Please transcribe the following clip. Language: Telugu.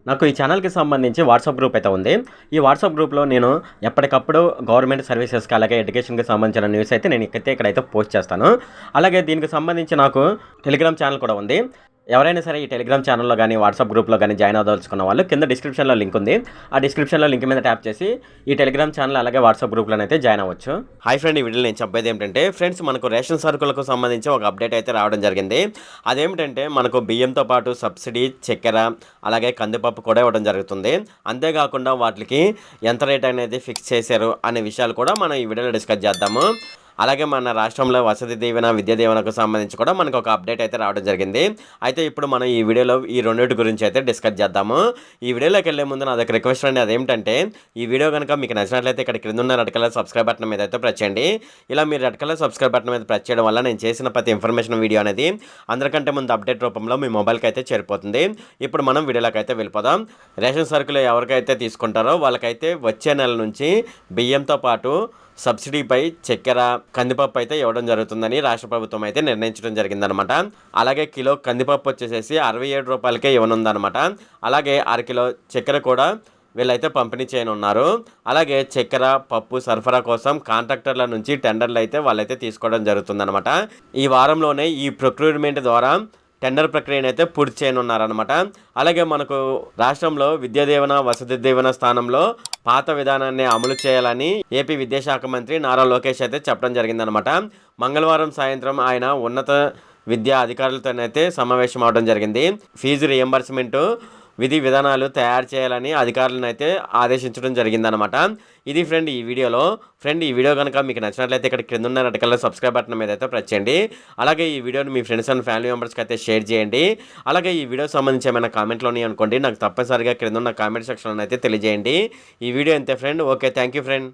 నాకు ఈ ఛానల్‌కి సంబంధించి వాట్సాప్ గ్రూప్ అయితే ఉంది. ఈ వాట్సాప్ గ్రూప్‌లో నేను ఎప్పటికప్పుడు గవర్నమెంట్ సర్వీసెస్‌కి అలాగే ఎడ్యుకేషన్‌కి సంబంధించిన న్యూస్ అయితే నేను ఇక్కడైతే పోస్ట్ చేస్తాను. అలాగే దీనికి సంబంధించి నాకు టెలిగ్రామ్ ఛానల్ కూడా ఉంది. ఎవరైనా సరే ఈ టెలిగ్రామ్ ఛానల్‌లో గాని, వాట్సాప్ గ్రూప్‌లో గాని జాయిన్ అవ్వదలుచుకున్న వాళ్ళు కింద డిస్క్రిప్షన్‌లో లింక్ ఉంది. ఆ డిస్క్రిప్షన్‌లో లింక్ మీద ట్యాప్ చేసి ఈ టెలిగ్రామ్ ఛానల్ అలాగే వాట్సాప్ గ్రూప్‌లోనైతే జాయిన్ అవ్వచ్చు. హాయ్ ఫ్రెండ్, ఈ వీడియోలో నేను చెప్పేది ఏంటంటే ఫ్రెండ్స్, మనకు రేషన్ సరుకులకు సంబంధించి ఒక అప్డేట్ అయితే రావడం జరిగింది. అదేమిటంటే మనకు బియ్యంతో పాటు సబ్సిడీ, చక్కెర అలాగే కందిపప్పు కూడా ఇవ్వడం జరుగుతుంది. అంతేకాకుండా వాటికి ఎంత రేట్ అనేది ఫిక్స్ చేశారు అనే విషయాలు కూడా మనం ఈ వీడియోలో డిస్కస్ చేద్దాము. అలాగే మన రాష్ట్రంలో వసతి దీవెన, విద్యా దీవెనకు సంబంధించి కూడా మనకు ఒక అప్డేట్ అయితే రావడం జరిగింది. అయితే ఇప్పుడు మనం ఈ వీడియోలో ఈ రెండింటి గురించి అయితే డిస్కస్ చేద్దాము. ఈ వీడియోలోకి వెళ్ళే ముందు నా దగ్గర రిక్వెస్ట్ అండి, అదేంటంటే ఈ వీడియో కనుక మీకు నచ్చినట్లయితే ఇక్కడ క్రింద ఉన్న రెడ్ కలర్ సబ్స్క్రైబ్ బటన్ మీద అయితే ప్రెస్ చేయండి. ఇలా మీరు రెడ్ కలర్ సబ్స్క్రైబ్ బటన్ మీద ప్రెస్ చేయడం వల్ల నేను చేసిన ప్రతి ఇన్ఫర్మేషన్ వీడియో అనేది అందరికంటే ముందు అప్డేట్ రూపంలో మీ మొబైల్కి అయితే చేరిపోతుంది. ఇప్పుడు మనం వీడియోలోకి అయితే వెళ్ళిపోదాం. రేషన్ సరుకులు ఎవరికైతే తీసుకుంటారో వాళ్ళకైతే వచ్చే నెల నుంచి బియ్యంతో పాటు సబ్సిడీపై చక్కెర, కందిపప్పు అయితే ఇవ్వడం జరుగుతుందని రాష్ట్ర ప్రభుత్వం అయితే నిర్ణయించడం జరిగిందనమాట. అలాగే కిలో కందిపప్పు వచ్చేసేసి 67 రూపాయలకే ఇవ్వనుందనమాట. అలాగే అరకిలో చక్కెర కూడా వీళ్ళైతే పంపిణీ చేయనున్నారు. అలాగే చక్కెర, పప్పు సరఫరా కోసం కాంట్రాక్టర్ల నుంచి టెండర్లు అయితే వాళ్ళైతే తీసుకోవడం జరుగుతుందనమాట. ఈ వారంలోనే ఈ ప్రొక్యూర్మెంట్ ద్వారా టెండర్ ప్రక్రియను అయితే పూర్తి చేయనున్నారనమాట. అలాగే మనకు రాష్ట్రంలో విద్యా దీవెన, వసతి దీవెన స్థానంలో పాత విధానాన్ని అమలు చేయాలని ఏపీ విద్యాశాఖ మంత్రి నారా లోకేష్ అయితే చెప్పడం జరిగిందనమాట. మంగళవారం సాయంత్రం ఆయన ఉన్నత విద్యా అధికారులతోనైతే సమావేశం అవడం జరిగింది. ఫీజు రియంబర్స్మెంటు విధి విధానాలు తయారు చేయాలని అధికారులను అయితే ఆదేశించడం జరిగిందనమాట. ఇది ఫ్రెండ్ ఈ వీడియోలో. ఈ వీడియో కనుక మీకు నచ్చినట్లయితే ఇక్కడ క్రింద ఉన్న రెడ్ కలర్ సబ్స్క్రైబ్ బటన్ మీద అయితే ప్రెస్ చేయండి. అలాగే ఈ వీడియోని మీ ఫ్రెండ్స్ అండ్ ఫ్యామిలీ మెంబర్స్కి అయితే షేర్ చేయండి. అలాగే ఈ వీడియో సంబంధించి ఏమైనా కామెంట్లు ఉన్నాయి అనుకోండి, నాకు తప్పనిసరిగా క్రింద ఉన్న కామెంట్ సెక్షన్లో అయితే తెలియజేయండి. ఈ వీడియో అంతే friend. Okay, thank you friend.